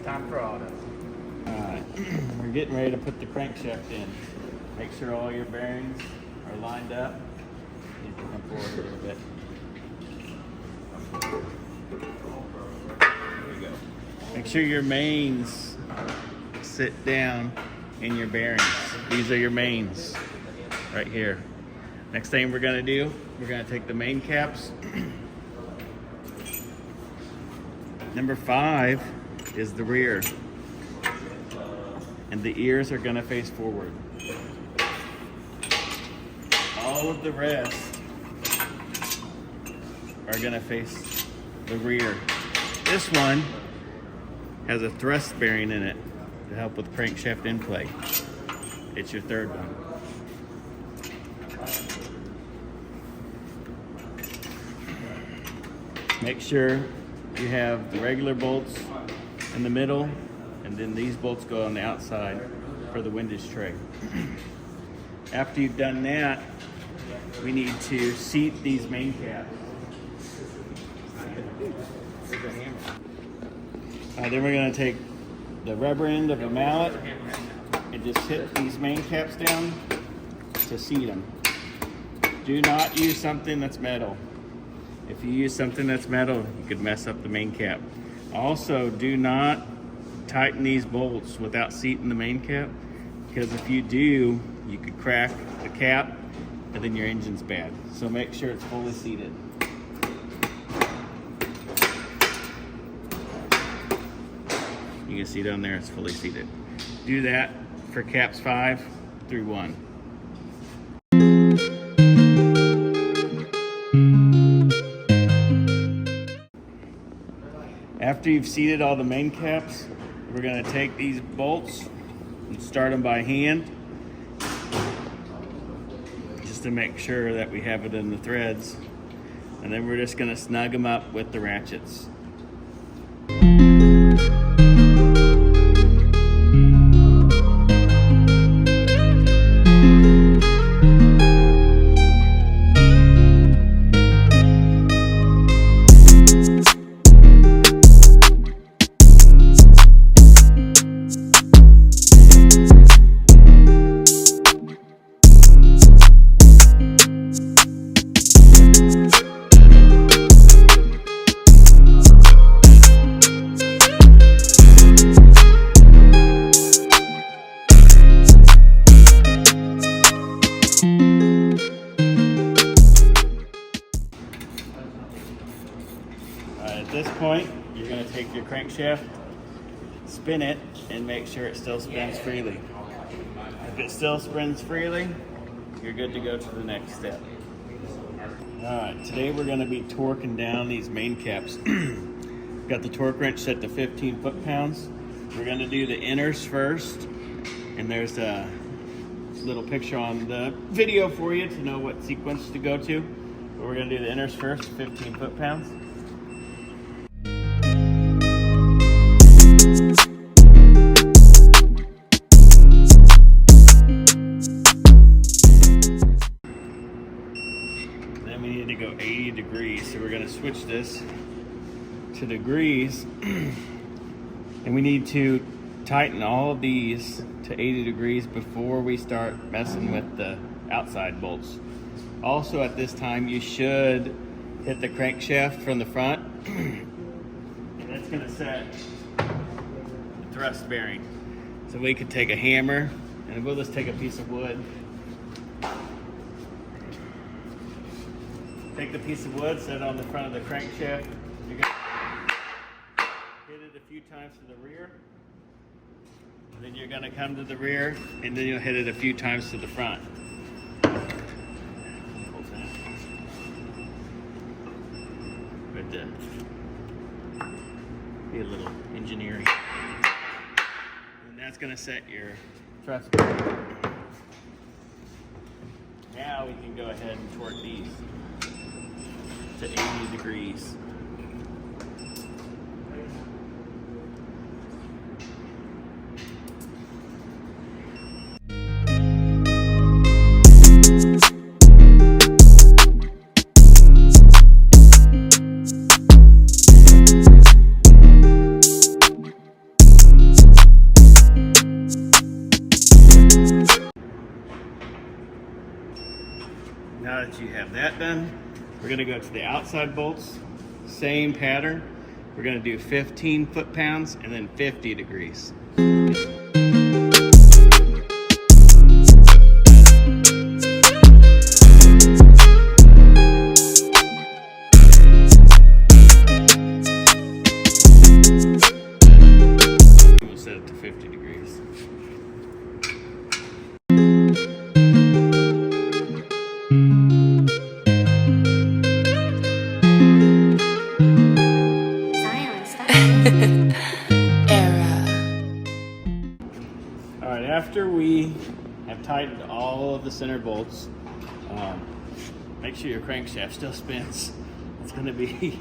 time for auto. Alright, we're getting ready to put the crankshaft in. Make sure all your bearings are lined up. You can come forward a little bit. There you go. Make sure your mains sit down in your bearings. These are your mains right here. Next thing we're gonna do, we're gonna take the main caps. Number 5 is the rear. And the ears are gonna face forward. All of the rest are gonna face the rear. This one has a thrust bearing in it to help with crankshaft in play. It's your third one. Make sure you have the regular bolts in the middle, and then these bolts go on the outside for the windage tray. After you've done that, we need to seat these main caps. Then we're going to take the rubber end of a mallet and just hit these main caps down to seat them. Do not use something that's metal. If you use something that's metal, you could mess up the main cap. Also, do not tighten these bolts without seating the main cap, because if you do, you could crack the cap and then your engine's bad. So make sure it's fully seated. You can see down there it's fully seated. Do that for caps 5 through 1. After you've seated all the main caps, we're going to take these bolts and start them by hand, just to make sure that we have it in the threads. And then we're just going to snug them up with the ratchets. At this point, you're going to take your crankshaft, spin it, and make sure it still spins freely. If it still spins freely, you're good to go to the next step. Alright, today we're going to be torquing down these main caps. Got the torque wrench set to 15 foot-pounds. We're going to do the inners first, and there's a little picture on the video for you to know what sequence to go to. But we're going to do the inners first, 15 foot-pounds. Then we need to go 80 degrees, so we're going to switch this to degrees, and we need to tighten all of these to 80 degrees before we start messing with the outside bolts. Also, at this time, you should hit the crankshaft from the front, and that's going to set the thrust bearing. So we could take a hammer, and we'll just take a piece of wood. Take the piece of wood, set it on the front of the crankshaft. You're going to hit it a few times to the rear. And then you're going to come to the rear, and then you'll hit it a few times to the front. But be a little engineering. And that's going to set your thrust bearing. Now we can go ahead and torque these to 80 degrees. done, we're gonna go to the outside bolts. Same pattern. We're gonna do 15 foot-pounds and then 50 degrees. We'll set it to 50 degrees. Alright, after we have tightened all of the center bolts, make sure your crankshaft still spins. It's going to be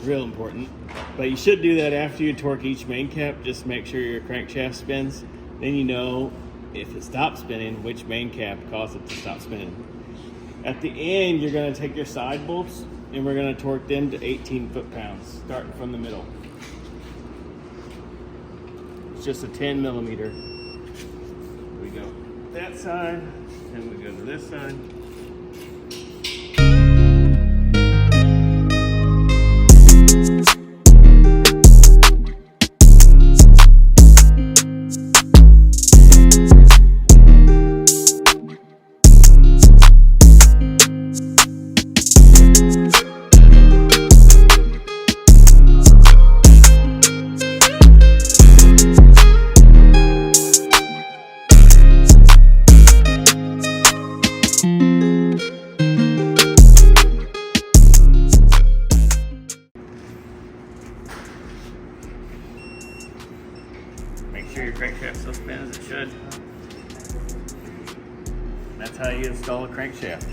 real important. But you should do that after you torque each main cap. Just make sure your crankshaft spins. Then you know if it stops spinning, which main cap caused it to stop spinning. At the end, you're going to take your side bolts and we're going to torque them to 18 foot-pounds, starting from the middle. It's just a 10 millimeter. We go that side, and we go to this side. Make sure your crankshaft still spins as it should. That's how you install a crankshaft.